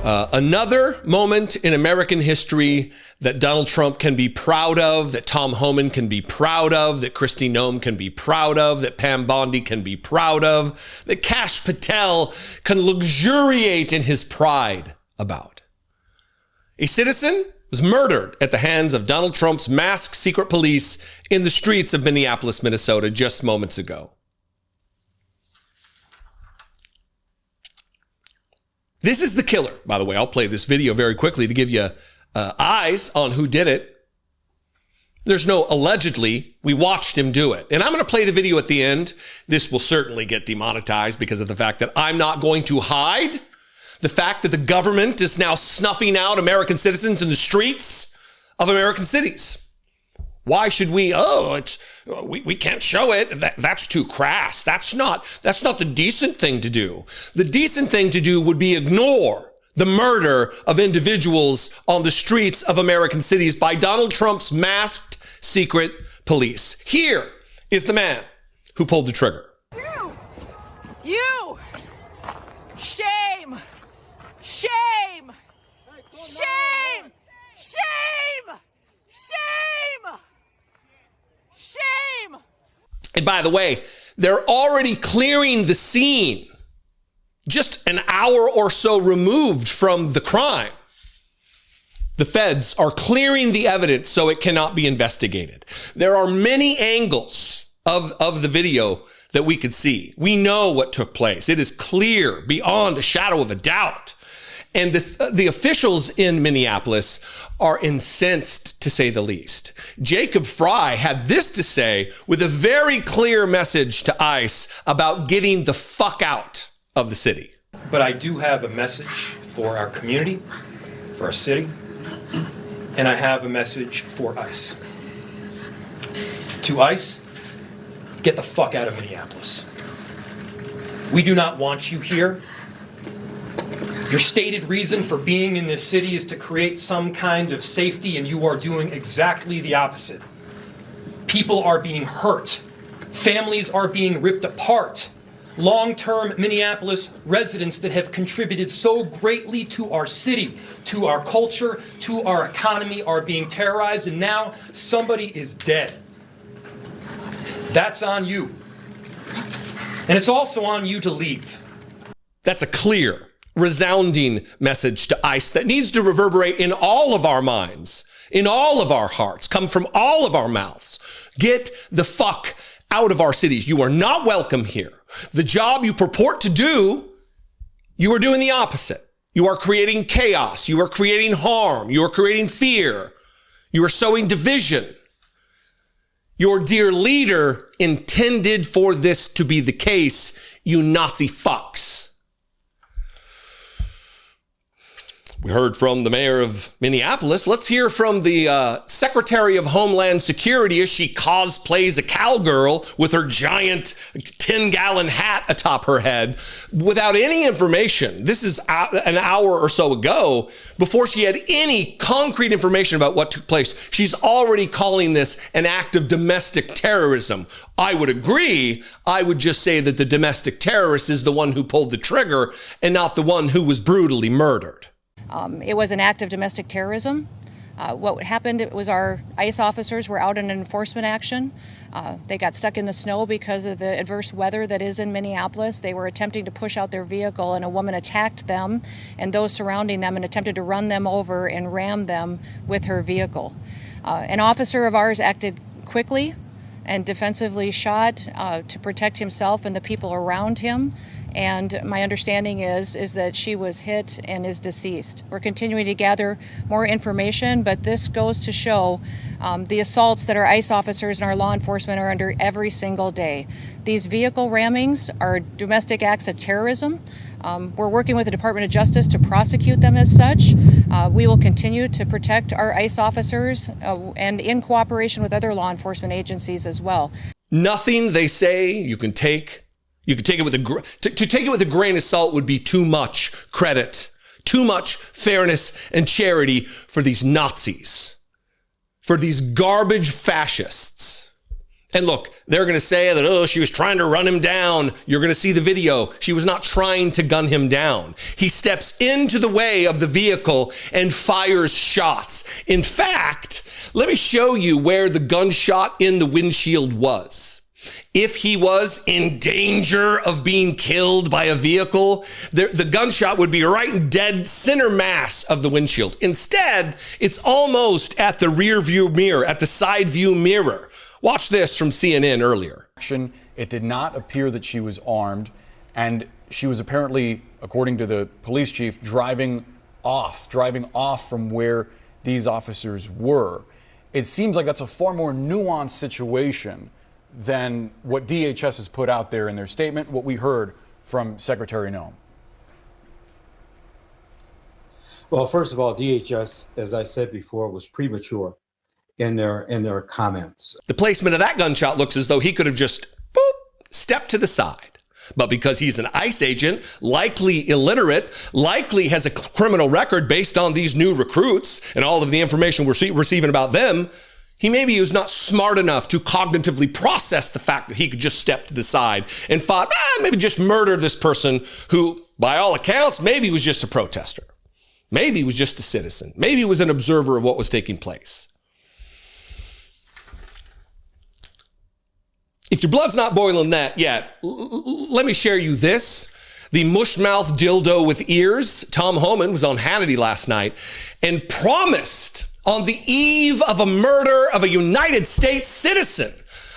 Another moment in American history that Donald Trump can be proud of, that Tom Homan can be proud of, that Kristi Noem can be proud of, that Pam Bondi can be proud of, that Kash Patel can luxuriate in his pride about. A citizen was murdered at the hands of Donald Trump's masked secret police in the streets of Minneapolis, Minnesota, just moments ago. This is the killer, by the way. I'll play this video very quickly to give you eyes on who did it. There's no allegedly. We watched him do it. And I'm going to play the video at the end. This will certainly get demonetized because of the fact that I'm not going to hide the fact that the government is now snuffing out American citizens in the streets of American cities. Why should we? We can't show it. That's too crass. That's not the decent thing to do. The decent thing to do would be ignore the murder of individuals on the streets of American cities by Donald Trump's masked secret police. Here is the man who pulled the trigger. You! Shame! Shame! Shame! Shame! Shame! Shame! And by the way, they're already clearing the scene just an hour or so removed from the crime. The feds are clearing the evidence so it cannot be investigated. There are many angles of the video that we could see. We know what took place. It is clear beyond a shadow of a doubt. And the officials in Minneapolis are incensed, to say the least. Jacob Fry had this to say with a very clear message to ICE about getting the fuck out of the city. But I do have a message for our community, for our city, and I have a message for ICE. To ICE, get the fuck out of Minneapolis. We do not want you here. Your stated reason for being in this city is to create some kind of safety, and you are doing exactly the opposite. People are being hurt. Families are being ripped apart. Long-term Minneapolis residents that have contributed so greatly to our city, to our culture, to our economy are being terrorized, and now somebody is dead. That's on you. And it's also on you to leave. That's a clear, resounding message to ICE that needs to reverberate in all of our minds, in all of our hearts, come from all of our mouths. Get the fuck out of our cities. You are not welcome here. The job you purport to do, you are doing the opposite. You are creating chaos. You are creating harm. You are creating fear. You are sowing division. Your dear leader intended for this to be the case, you Nazi fucks. We heard from the mayor of Minneapolis. Let's hear from the Secretary of Homeland Security as she cosplays a cowgirl with her giant 10-gallon hat atop her head without any information. This is an hour or so ago, before she had any concrete information about what took place. She's already calling this an act of domestic terrorism. I would agree. I would just say that the domestic terrorist is the one who pulled the trigger and not the one who was brutally murdered. It was an act of domestic terrorism. What happened was our ICE officers were out in an enforcement action. They got stuck in the snow because of the adverse weather that is in Minneapolis. They were attempting to push out their vehicle, and a woman attacked them and those surrounding them and attempted to run them over and ram them with her vehicle. An officer of ours acted quickly and defensively shot to protect himself and the people around him. And my understanding is that she was hit and is deceased. We're continuing to gather more information, but this goes to show the assaults that our ICE officers and our law enforcement are under every single day. These vehicle rammings are domestic acts of terrorism. We're working with the Department of Justice to prosecute them as such. We will continue to protect our ICE officers and in cooperation with other law enforcement agencies as well. Nothing they say you can take. You could take it with to take it with a grain of salt would be too much credit, too much fairness and charity for these Nazis, for these garbage fascists. And look, they're going to say that, oh, she was trying to run him down. You're going to see the video. She was not trying to gun him down. He steps into the way of the vehicle and fires shots. In fact, let me show you where the gunshot in the windshield was. If he was in danger of being killed by a vehicle, the gunshot would be right in dead center mass of the windshield. Instead, it's almost at the rear view mirror, at the side view mirror. Watch this from CNN earlier. It did not appear that she was armed, and she was apparently, according to the police chief, driving off from where these officers were. It seems like that's a far more nuanced situation than what DHS has put out there in their statement, what we heard from Secretary Noem. Well, first of all, DHS, as I said before, was premature in their comments. The placement of that gunshot looks as though he could have just stepped to the side. But because he's an ICE agent, likely illiterate, likely has a criminal record based on these new recruits and all of the information we're receiving about them, he maybe was not smart enough to cognitively process the fact that he could just step to the side and thought, maybe just murder this person who, by all accounts, maybe was just a protester. Maybe was just a citizen. Maybe was an observer of what was taking place. If your blood's not boiling that yet, let me share you this. The mushmouth dildo with ears, Tom Homan, was on Hannity last night and promised on the eve of a murder of a United States citizen,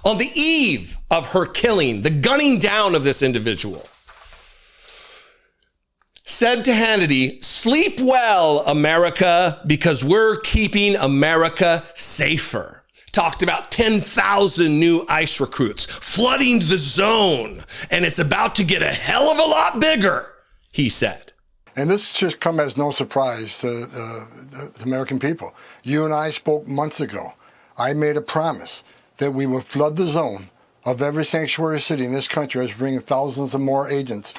on the eve of her killing, the gunning down of this individual, said to Hannity, "Sleep well, America, because we're keeping America safer." Talked about 10,000 new ICE recruits flooding the zone, and it's about to get a hell of a lot bigger, he said. And this should come as no surprise to the American people. You and I spoke months ago. I made a promise that we would flood the zone of every sanctuary city in this country as bringing thousands of more agents,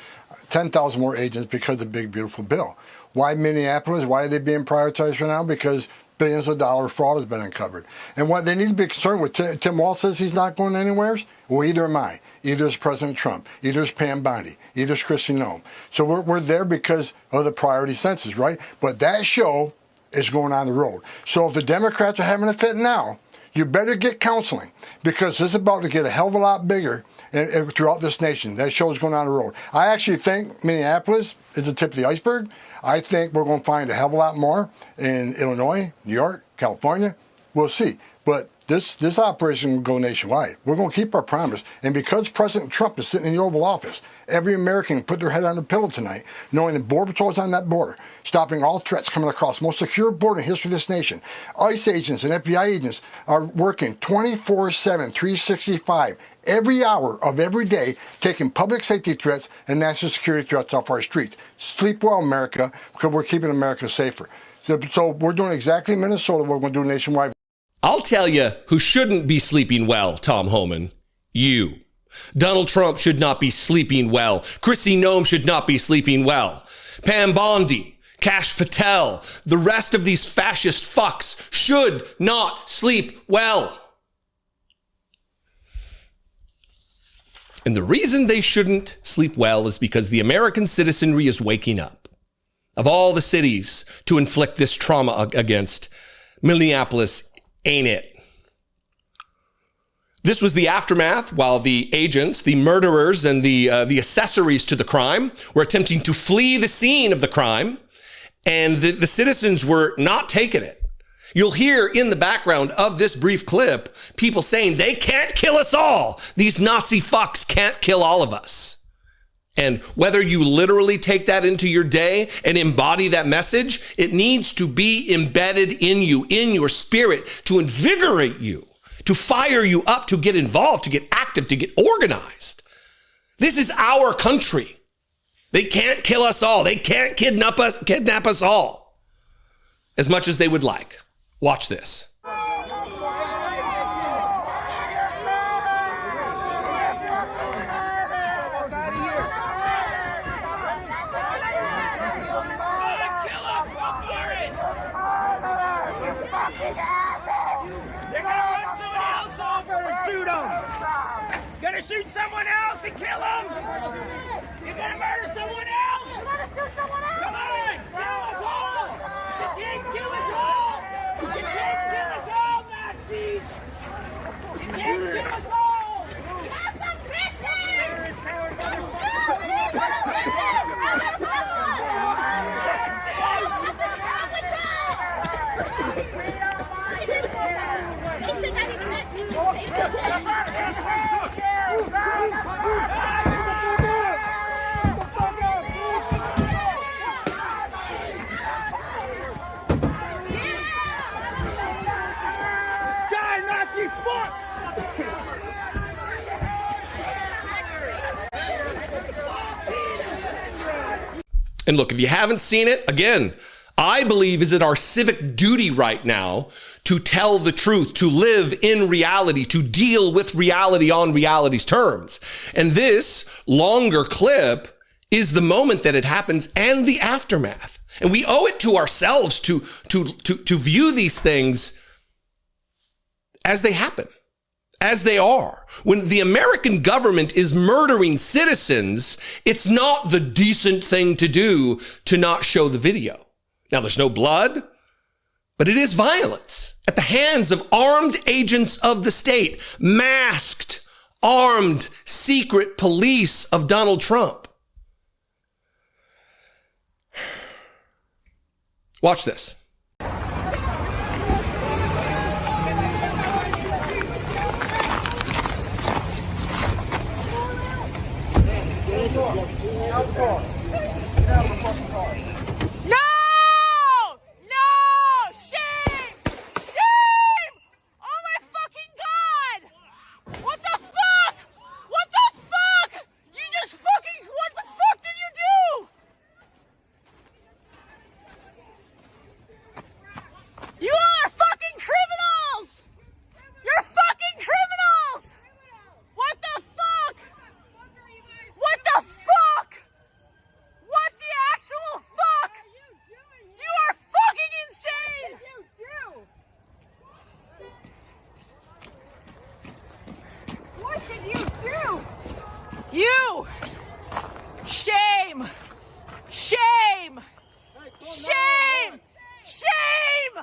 10,000 more agents because of the big, beautiful bill. Why Minneapolis? Why are they being prioritized right now? Because billions of dollars fraud has been uncovered. And what they need to be concerned with, Tim Walz says he's not going anywhere. Well, either am I. Either is President Trump. Either is Pam Bondi. Either is Kristi Noem. So we're there because of the priority census, right? But that show is going on the road. So if the Democrats are having a fit now, you better get counseling, because this is about to get a hell of a lot bigger throughout this nation. That show is going on the road. I actually think Minneapolis is the tip of the iceberg. I think we're going to find a hell of a lot more in Illinois, New York, California. We'll see. But this operation will go nationwide. We're going to keep our promise. And because President Trump is sitting in the Oval Office, every American put their head on the pillow tonight, knowing the Border Patrol is on that border, stopping all threats coming across, most secure border in history of this nation. ICE agents and FBI agents are working 24/7, 365, every hour of every day, taking public safety threats and national security threats off our streets. Sleep well, America, because we're keeping America safer. So we're doing exactly Minnesota what we're going to do nationwide. I'll tell you who shouldn't be sleeping well, Tom Homan. You. Donald Trump should not be sleeping well. Kristi Noem should not be sleeping well. Pam Bondi, Kash Patel, the rest of these fascist fucks should not sleep well. And the reason they shouldn't sleep well is because the American citizenry is waking up. Of all the cities to inflict this trauma against, Minneapolis ain't it. This was the aftermath while the agents, the murderers, and the accessories to the crime were attempting to flee the scene of the crime, and the citizens were not taking it. You'll hear in the background of this brief clip people saying they can't kill us all. These Nazi fucks can't kill all of us. And whether you literally take that into your day and embody that message, it needs to be embedded in you, in your spirit, to invigorate you, to fire you up, to get involved, to get active, to get organized. This is our country. They can't kill us all. They can't kidnap us all as much as they would like. Watch this. They're gonna run somebody else over and shoot them! And look, if you haven't seen it, again, I believe is it our civic duty right now to tell the truth, to live in reality, to deal with reality on reality's terms. And this longer clip is the moment that it happens and the aftermath. And we owe it to ourselves to view these things as they happen, as they are. When the American government is murdering citizens, it's not the decent thing to do to not show the video. Now, there's no blood, but it is violence at the hands of armed agents of the state, masked, armed, secret police of Donald Trump. Watch this. No! No! Shame! Shame! Oh my fucking God! What the fuck? What the fuck? You just fucking, what the fuck did you do? You are fucking criminals! You're fucking criminals! What the fuck? What the fuck? What the actual fuck? You are fucking insane! What did you do? You! Shame! Shame! Shame! Shame!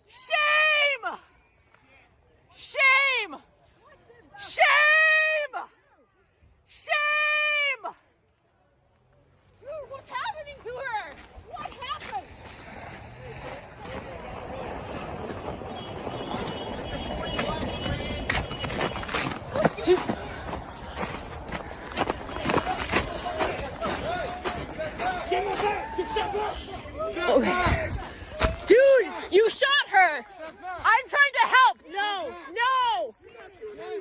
Shame! Shame! Shame! Shame! Dude, what's happening to her? What happened? Dude. Okay. Dude, you shot her! I'm trying to help! No! No!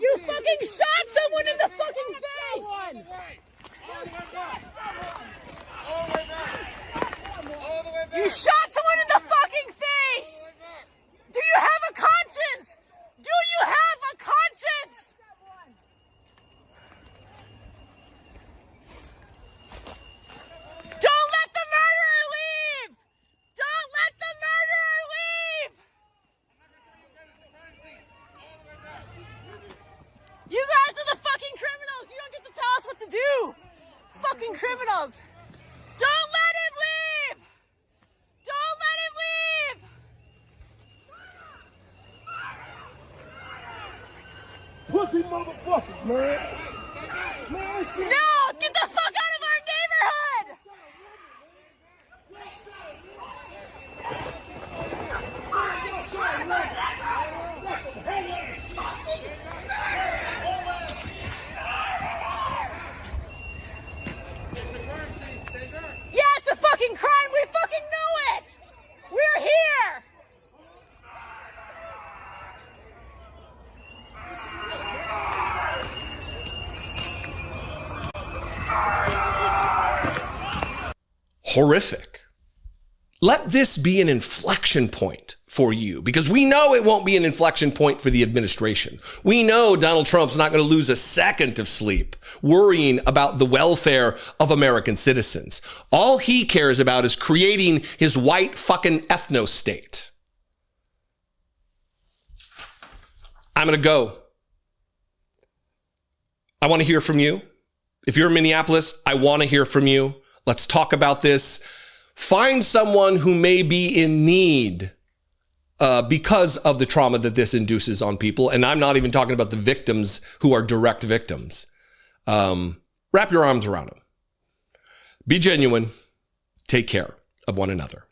You fucking shot someone in the fucking face! You shot someone in the fucking face! Do you have a conscience? Do you have a conscience? Don't let the murderer leave! Don't let the murderer leave! You guys are the fucking criminals! You don't get to tell us what to do! Fucking criminals! Don't let him leave! Don't let him leave! Pussy motherfuckers, man. No! Get the fuck out of our neighborhood! Yeah, it's a fucking crime! We fucking know it! We're here! Horrific. Let this be an inflection point for you, because we know it won't be an inflection point for the administration. We know Donald Trump's not going to lose a second of sleep worrying about the welfare of American citizens. All he cares about is creating his white fucking ethno state. I'm going to go. I want to hear from you. If you're in Minneapolis, I want to hear from you. Let's talk about this. Find someone who may be in need because of the trauma that this induces on people. And I'm not even talking about the victims who are direct victims. Wrap your arms around them. Be genuine. Take care of one another.